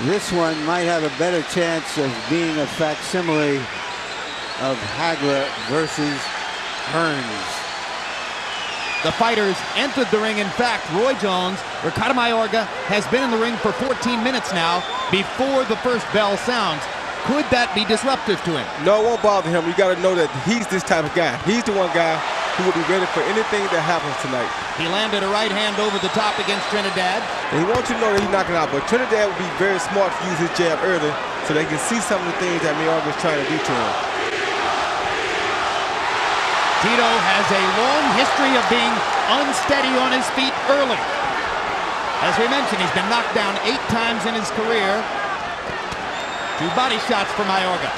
This one might have a better chance of being a facsimile of Hagler versus Hearns. The fighters entered the ring. In fact, Roy Jones, Ricardo Mayorga, has been in the ring for 14 minutes now before the first bell sounds. Could that be disruptive to him? No, it won't bother him. You got to know that he's this type of guy. He's the one guy who will be ready for anything that happens tonight. He landed a right hand over the top against Trinidad. And he wants you to know that he's knocking out, but Trinidad would be very smart to use his jab early so they can see some of the things that Mayorga is trying to do to him. Tito has a long history of being unsteady on his feet early. As we mentioned, he's been knocked down 8 times in his career. 2 body shots for Mayorga.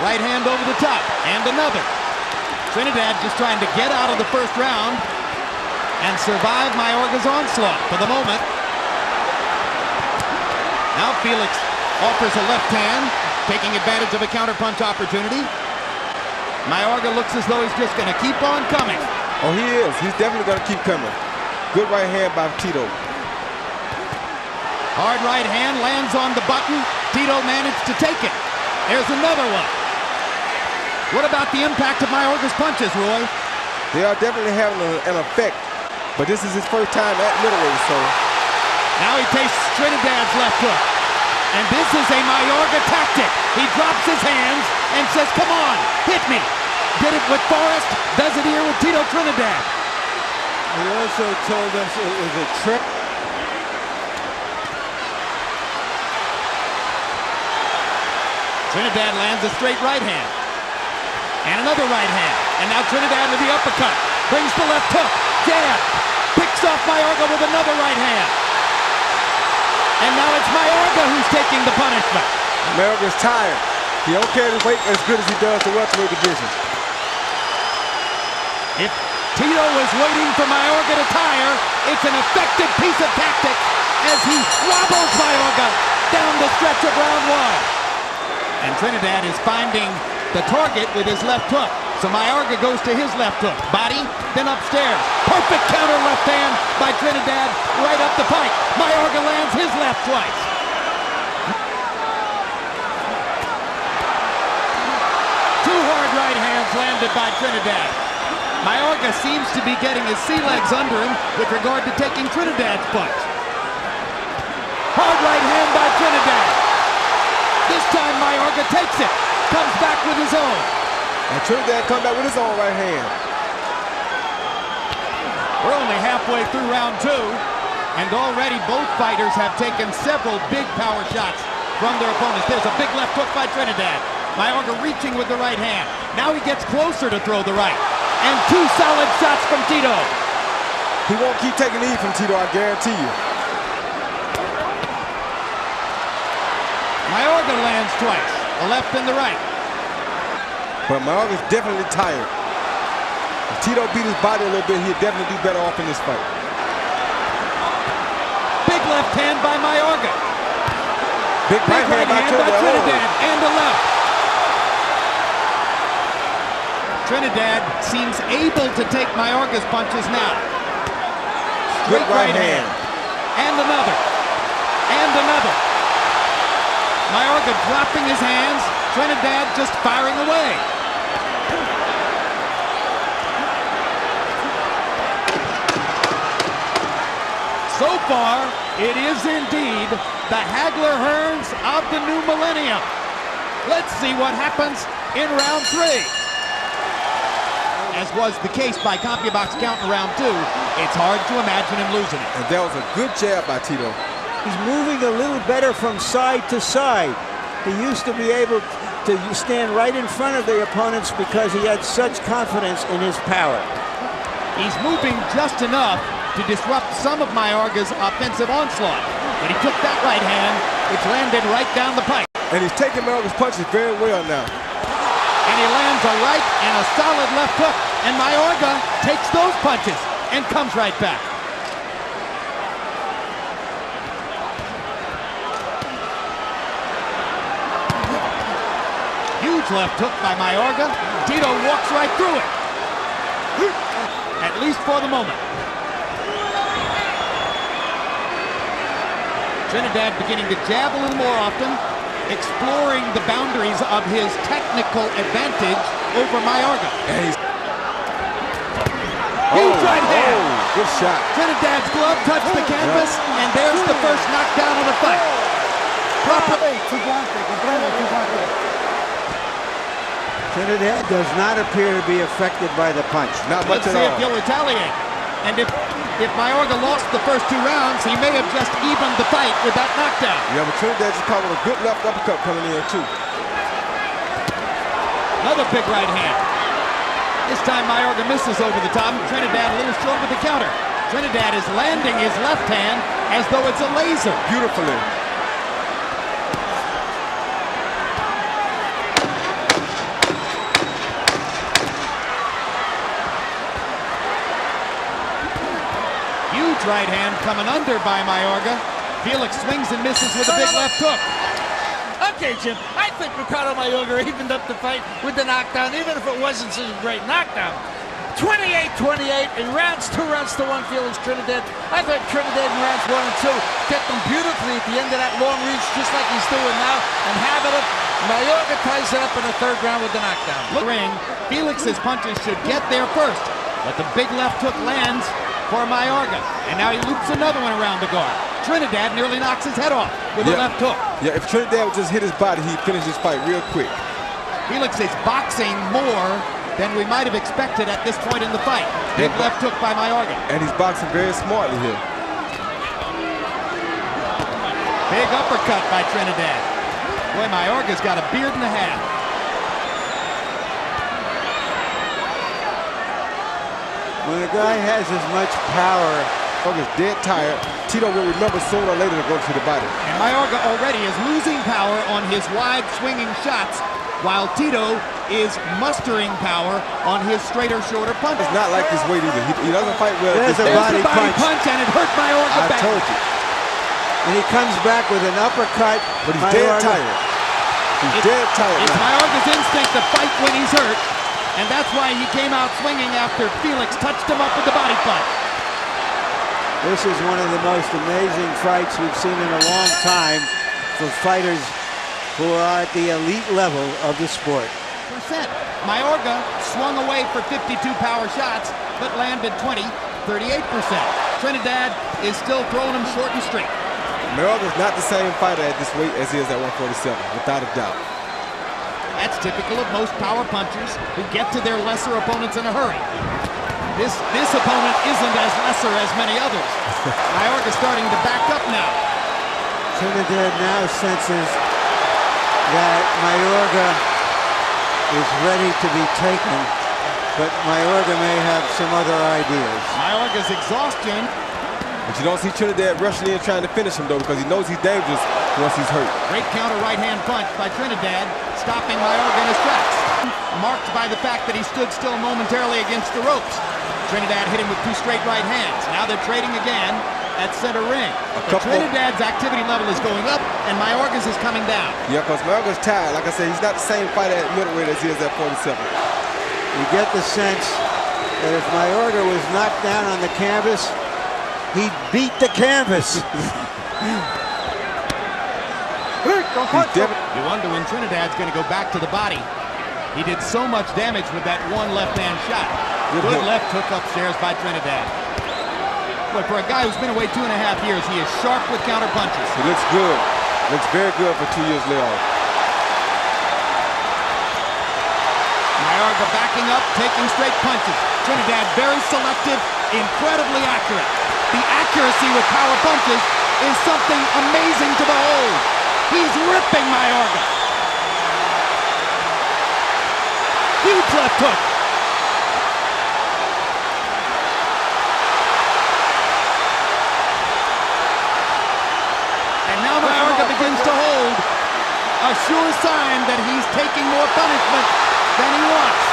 Right hand over the top, and another. Trinidad just trying to get out of the first round and survive Mayorga's onslaught for the moment. Now Felix offers a left hand, taking advantage of a counterpunch opportunity. Mayorga looks as though he's just going to keep on coming. Oh, he is. He's definitely going to keep coming. Good right hand by Tito. Hard right hand lands on the button. Tito managed to take it. There's another one. What about the impact of Mayorga's punches, Roy? They are definitely having an effect, but this is his first time at middleweight, so. Now he tastes Trinidad's left hook. And this is a Mayorga tactic. He drops his hands and says, come on, hit me. Did it with Forrest, does it here with Tito Trinidad. He also told us it was a trick. Trinidad lands a straight right hand. And another right hand. And now Trinidad with the uppercut. Brings the left hook. Jab. Picks off Mayorga with another right hand. And now it's Mayorga who's taking the punishment. Mayorga's tired. He don't carry the weight as good as he does the welterweight division. If Tito was waiting for Mayorga to tire, it's an effective piece of tactics as he wobbles Mayorga down the stretch of round 1. And Trinidad is finding the target with his left hook. So Mayorga goes to his left hook. Body, then upstairs. Perfect counter left hand by Trinidad right up the pike. Mayorga lands his left twice. Two hard right hands landed by Trinidad. Mayorga seems to be getting his sea legs under him with regard to taking Trinidad's punch. Hard right hand by Trinidad. This time Mayorga takes it. Comes back with his own. And Trinidad comes back with his own right hand. We're only halfway through round 2, and already both fighters have taken several big power shots from their opponents. There's a big left hook by Trinidad. Mayorga reaching with the right hand. Now he gets closer to throw the right. And 2 solid shots from Tito. He won't keep taking the E from Tito, I guarantee you. Mayorga lands twice, the left and the right. But Mayorga's definitely tired. If Tito beat his body a little bit, he'd definitely do better off in this fight. Big left hand by Mayorga. Big right hand by Trinidad. And a left. Trinidad seems able to take Mayorga's punches now. Straight right hand. And another. And another. Mayorga dropping his hands. Trinidad just firing away. So far, it is indeed the Hagler-Hearns of the new millennium. Let's see what happens in round 3. As was the case by CompuBox count in round 2, it's hard to imagine him losing it. And that was a good jab by Tito. He's moving a little better from side to side. He used to be able to stand right in front of the opponents because he had such confidence in his power. He's moving just enough to disrupt some of Mayorga's offensive onslaught. But he took that right hand, which landed right down the pike. And he's taking Mayorga's punches very well now. And he lands a right and a solid left hook. And Mayorga takes those punches and comes right back. Huge left hook by Mayorga. Tito walks right through it. At least for the moment. Trinidad beginning to jab a little more often, exploring the boundaries of his technical advantage over Mayorga. Huge right hand. Good shot. Trinidad's glove touched the canvas, and there's the first knockdown of the fight. Trinidad does not appear to be affected by the punch. Not much Let's at see all. if he'll retaliate. And if Mayorga lost the first 2 rounds, he may have just evened the fight with that knockdown. Yeah, but Trinidad just caught with a good left uppercut coming in, too. Another big right hand. This time Mayorga misses over the top. Trinidad a little short with the counter. Trinidad is landing his left hand as though it's a laser. Beautifully. Huge right hand coming under by Mayorga. Felix swings and misses with a big left hook. Okay, Jim, I think Ricardo Mayorga evened up the fight with the knockdown, even if it wasn't such a great knockdown. 28-28 in rounds 2 rounds to 1, Felix Trinidad. I thought Trinidad in rounds 1 and 2 kept them beautifully at the end of that long reach, just like he's doing now, and having it. Mayorga ties it up in the 3rd round with the knockdown. Look, ring. Felix's punches should get there first, but the big left hook lands for Mayorga, and now he loops another one around the guard. Trinidad nearly knocks his head off with a left hook. Yeah, if Trinidad would just hit his body, he'd finish this fight real quick. Felix is boxing more than we might have expected at this point in the fight. Big left hook by Mayorga. And he's boxing very smartly here. Big uppercut by Trinidad. Boy, Mayorga's got a beard and a half. When a guy has as much power, Mayorga's dead tired. Tito will remember sooner or later to go to the body. And Mayorga already is losing power on his wide swinging shots, while Tito is mustering power on his straighter, shorter punches. It's not like his weight either. He doesn't fight well. There's a There's body the body punch. punch, and it hurt Mayorga I back. told you. and he comes back with an uppercut. But he's dead tired. He's dead tired It's now. Mayorga's instinct to fight when he's hurt, and that's why he came out swinging after Felix touched him up with the body punch. This is one of the most amazing fights we've seen in a long time for fighters who are at the elite level of the sport. Mayorga swung away for 52 power shots, but landed 38%. Trinidad is still throwing him short and straight. Mayorga's not the same fighter at this weight as he is at 147, without a doubt. That's typical of most power punchers who get to their lesser opponents in a hurry. This opponent isn't as lesser as many others. Mayorga's starting to back up now. Trinidad now senses that Mayorga is ready to be taken, but Mayorga may have some other ideas. Mayorga's exhaustion. But you don't see Trinidad rushing in trying to finish him, though, because he knows he's dangerous once he's hurt. Great counter right-hand punch by Trinidad, stopping Mayorga in his tracks. Marked by the fact that he stood still momentarily against the ropes. Trinidad hit him with 2 straight right hands. Now they're trading again at center ring. But Trinidad's activity level is going up, and Mayorga's is coming down. Yeah, because Mayorga's tired. Like I said, he's not the same fighter at middleweight as he is at 47. You get the sense that if Mayorga was knocked down on the canvas, he'd beat the canvas. You wonder when Trinidad's going to go back to the body. He did so much damage with that one left-hand shot. Good left hook upstairs by Trinidad. But for a guy who's been away 2.5 years, he is sharp with counter punches. He looks good. Looks very good for 2 years layoff. Mayorga backing up, taking straight punches. Trinidad very selective, incredibly accurate. The accuracy with power punches is something amazing to behold. He's ripping Mayorga. Huge left hook. And now Mayorga begins to hold, a sure sign that he's taking more punishment than he wants.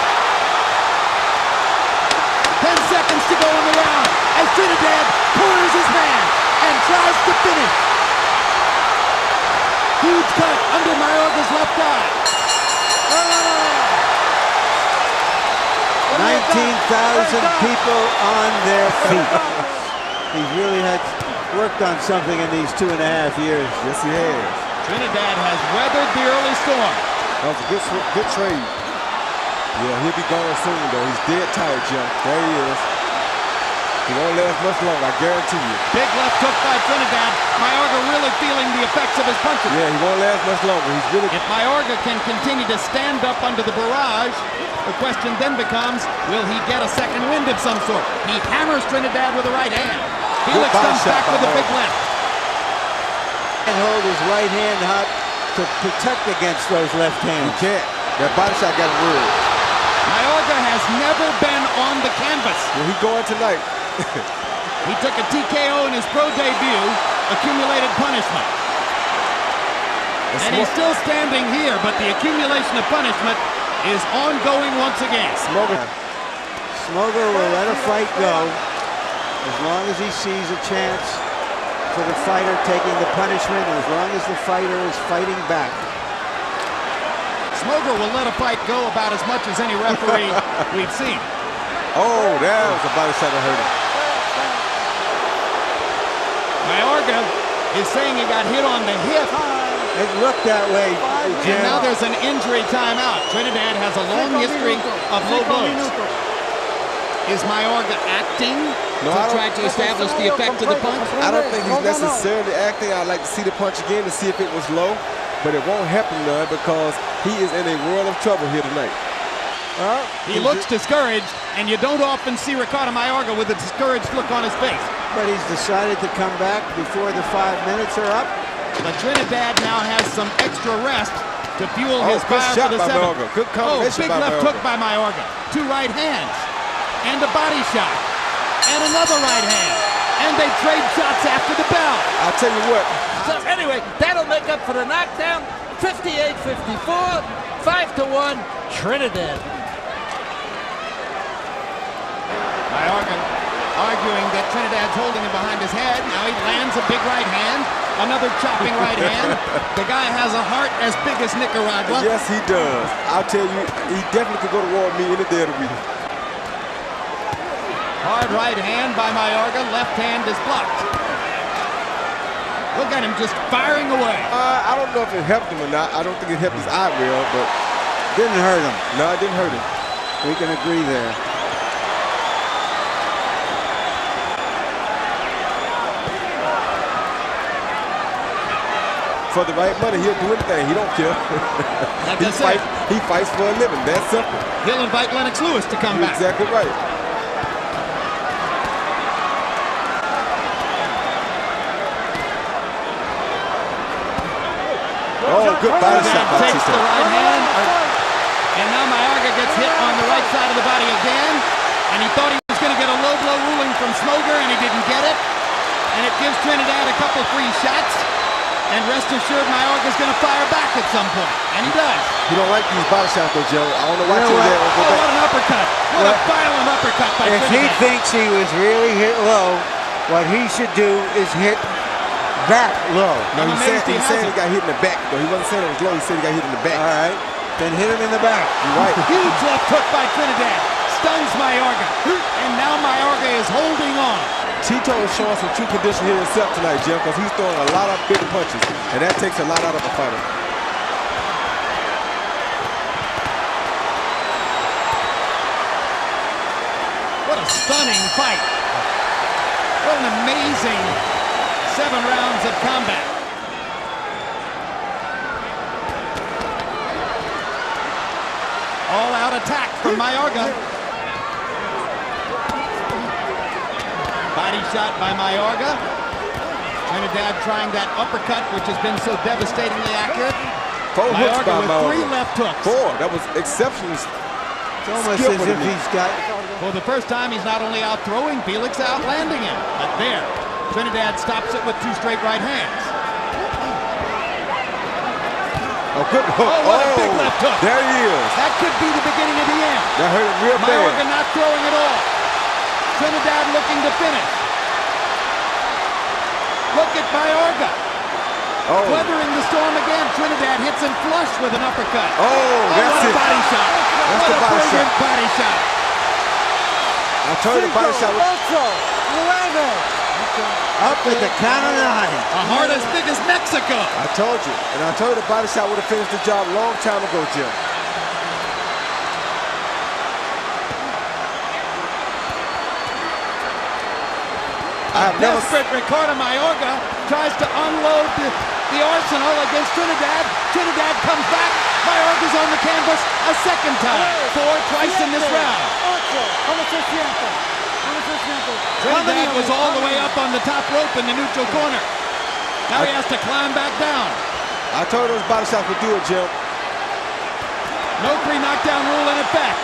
10 seconds to go in the round as Trinidad corners his man and tries to finish. Huge cut under Mayorga's left eye. 19,000 people on their feet. He's really had worked on something in these 2.5 years. Yes, he has. Trinidad has weathered the early storm. That was a good trade. Yeah, he'll be gone soon, though. He's dead tired, Jim. There he is. He won't last much longer, I guarantee you. Big left hook by Trinidad. Mayorga really feeling the effects of his punches. Yeah, he won't last much longer. He's really... If Mayorga can continue to stand up under the barrage, the question then becomes, will he get a second wind of some sort? He hammers Trinidad with a right hand. Felix comes back with a big left. And hold his right hand up to protect against those left hands. He can't. That body shot got him ruled. Mayorga has never been on the canvas. Well, he's going tonight. He took a TKO in his pro debut, accumulated punishment. And he's still standing here, but the accumulation of punishment is ongoing once again. Smoger will let a fight go as long as he sees a chance for the fighter taking the punishment, and as long as the fighter is fighting back. Smoger will let a fight go about as much as any referee we've seen. Oh, that was a body shot that hurt him. Mayorga is saying he got hit on the hip. It looked that way, Jim. And now there's an injury timeout. Trinidad has a long history of low blows. Is Mayorga acting to try to establish the effect of the punch? I don't think he's necessarily acting. I'd like to see the punch again to see if it was low, but it won't help him none because he is in a world of trouble here tonight. He looks discouraged, and you don't often see Ricardo Mayorga with a discouraged look on his face. But he's decided to come back before the 5 minutes are up. But Trinidad now has some extra rest to fuel his good fire shot for the by 7th. Mayorga. Good combination big by left Mayorga. hook by Mayorga. 2 right hands. And a body shot. And another right hand. And they trade shots after the bell. I'll tell you what. So anyway, that'll make up for the knockdown. 58-54, 5-1, Trinidad. Mayorga arguing that Trinidad's holding him behind his head. Now he lands a big right hand. Another chopping right hand. The guy has a heart as big as Nicaragua. Yes, he does. I'll tell you, he definitely could go to war with me any day of the week. Hard right hand by Mayorga. Left hand is blocked. Look at him just firing away. I don't know if it helped him or not. I don't think it helped his eye well, but... Didn't hurt him. No, it didn't hurt him. We can agree there. For the right money, he'll do anything. He don't care. He fights for a living. That's simple. He'll invite Lennox Lewis to come You're back. exactly right. Oh, good body shot by Takes the Tito. right hand. And now Mayorga gets hit on the right side of the body again. And he thought he was going to get a low blow ruling from Smoger, and he didn't get it. And it gives Trinidad a couple free shots. And rest assured, Mayorga's going to fire back at some point. And he does. You don't like these body shots, though, Joe. I don't know why you're there. Oh, what an uppercut. What a violent uppercut by If he Trinidad. thinks he was really hit low, what he should do is hit back low. No, I'm he amazed he said he hasn't. got hit in the back, though. He wasn't saying it was low. He said he got hit in the back. All right, then hit him in the back. You're right. Huge left hook by Trinidad. Stuns Mayorga. And now Mayorga is holding on. Tito is showing some true condition here himself tonight, Jim, because he's throwing a lot of big punches, and that takes a lot out of a fighter. What a stunning fight. What an amazing 7 rounds of combat. All-out attack from Mayorga. Body shot by Mayorga. Trinidad trying that uppercut, which has been so devastatingly accurate. 4 hooks by with Mayorga. 3 left hooks. 4. That was exceptionally. It's almost as skillful to if me. he's got... For the first time, he's not only out-throwing Felix, outlanding him. But there, Trinidad stops it with 2 straight right hands. Oh, good hook. Oh, what a big left hook. There he is. That could be the beginning of the end. That hurt him real Mayorga bad. not throwing at all. Trinidad looking to finish. Look at Mayorga. Oh, Weathering the storm again. Trinidad hits him flush with an uppercut. oh, that's what a it. body shot. That's What the a body brilliant shot. body shot. I told you the body shot was... Up with the count of 9. A heart as big as Mexico. I told you. And I told you the body shot would have finished the job a long time ago, Jim. Desperate Ricardo Mayorga tries to unload the arsenal against Trinidad. Trinidad comes back. Mayorga's on the canvas a second time. 4 twice in this round. Trinidad was all the way up on the top rope in the neutral corner. Now he has to climb back down. I told those body shots would do it, Jim. No 3 knockdown rule in effect.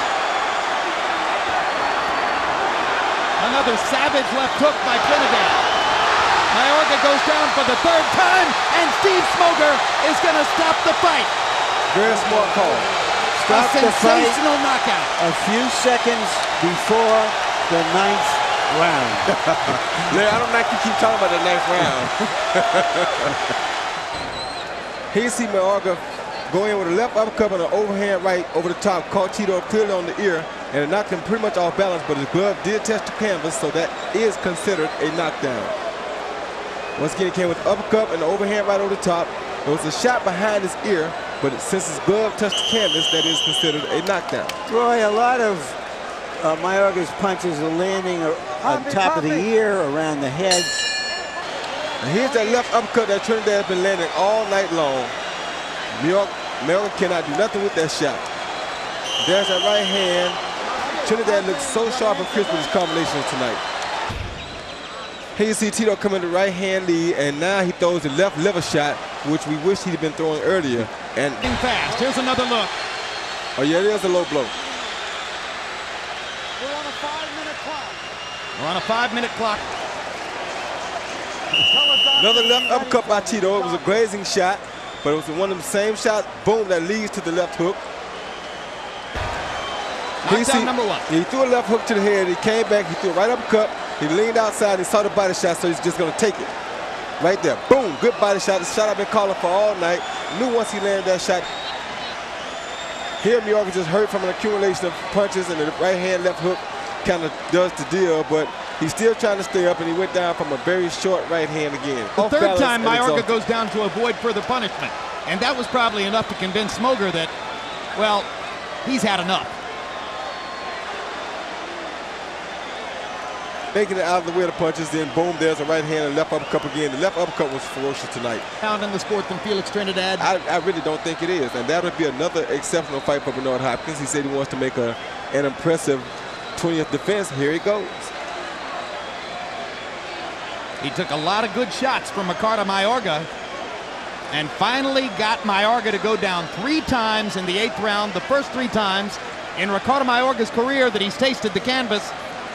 Another savage left hook by Trinidad. Mayorga goes down for the 3rd time, and Steve Smoger is going to stop the fight. Very smart call. Stop a the fight sensational knockout. a few seconds before the 9th round. Larry, I don't like you keep talking about the 9th round. Here you see Mayorga go in with a left uppercut and an overhand right over the top, caught Tito clearly on the ear, and it knocked him pretty much off balance, but his glove did touch the canvas, so that is considered a knockdown. Once again, he came with an uppercut and an overhand right over the top. There was a shot behind his ear, but since his glove touched the canvas, that is considered a knockdown. Roy, a lot of Mayorga's punches are landing on top of the ear, around the head. And here's that left uppercut that Trinidad has been landing all night long. Mayorga cannot do nothing with that shot. There's that right hand. Trinidad looks so sharp and crisp with his combinations tonight. Here you see Tito come in the right hand lead, and now he throws the left liver shot, which we wish he'd been throwing earlier. And Fast. Here's another look. oh yeah, there's a low blow. We're on a 5-minute clock. We're on a 5-minute clock. Another left uppercut by Tito. It was a grazing shot, but it was one of the same shots, boom, that leads to the left hook. Knockdown number 1. He threw a left hook to the head. He came back. He threw a right uppercut. He leaned outside. He saw the body shot, so he's just going to take it. Right there. Boom. Good body shot. The shot I've been calling for all night. Knew once he landed that shot. Here, Mayorga just hurt from an accumulation of punches, and the right hand, left hook kind of does the deal, but he's still trying to stay up, and he went down from a very short right hand again. The 3rd time Mayorga goes down to avoid further punishment. And that was probably enough to convince Smoger that, well, he's had enough. Making it out of the way of the punches, then boom, there's a right hand and left uppercut again. The left uppercut was ferocious tonight. Down in the sport than Felix Trinidad. I really don't think it is, and that would be another exceptional fight for Bernard Hopkins. He said he wants to make an impressive 20th defense. Here he goes. He took a lot of good shots from Ricardo Mayorga and finally got Mayorga to go down 3 times in the 8th round, the first 3 times in Ricardo Mayorga's career that he's tasted the canvas,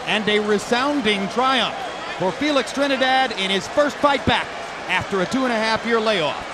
and a resounding triumph for Felix Trinidad in his first fight back after a 2.5-year layoff.